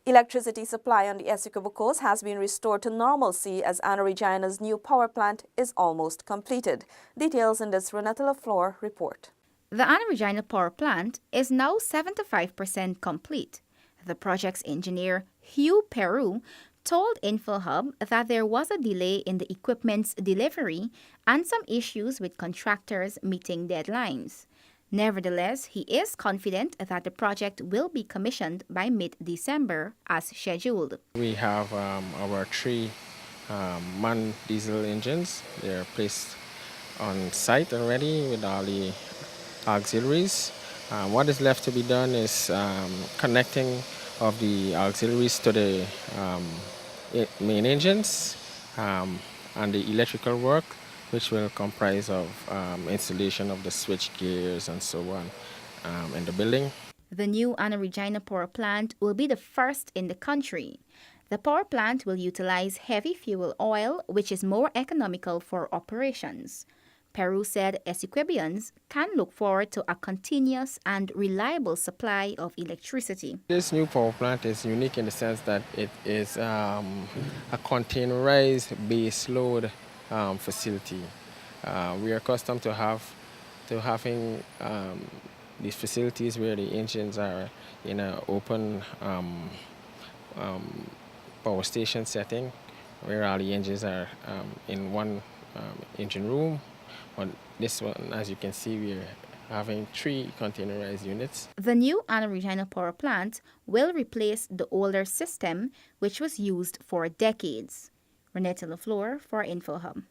Electricity supply on the Essequibo Coast has been restored to normalcy as Regina's new power plant is almost completed. Details in this Renata LaFleur report. The Regina power plant is now 75% complete. The project's engineer, Hugh Peru, told InfoHub that there was a delay in the equipment's delivery and some issues with contractors meeting deadlines. Nevertheless, he is confident that the project will be commissioned by mid-December as scheduled. We have our three MAN diesel engines. They're placed on site already with all the auxiliaries. What is left to be done is connecting of the auxiliaries to the main engines and the electrical work, which will comprise of installation of the switch gears and so on in the building. The new Regina power plant will be the first in the country. The power plant will utilize heavy fuel oil, which is more economical for operations. Peru said Essequibians can look forward to a continuous and reliable supply of electricity. This new power plant is unique in the sense that it is a containerized base load facility. We are accustomed to having these facilities where the engines are in an open power station setting, where all the engines are in one engine room. On this one, as you can see, we're having 3 containerized units. The new Regina power plant will replace the older system, which was used for decades. Renata LaFleur for InfoHub.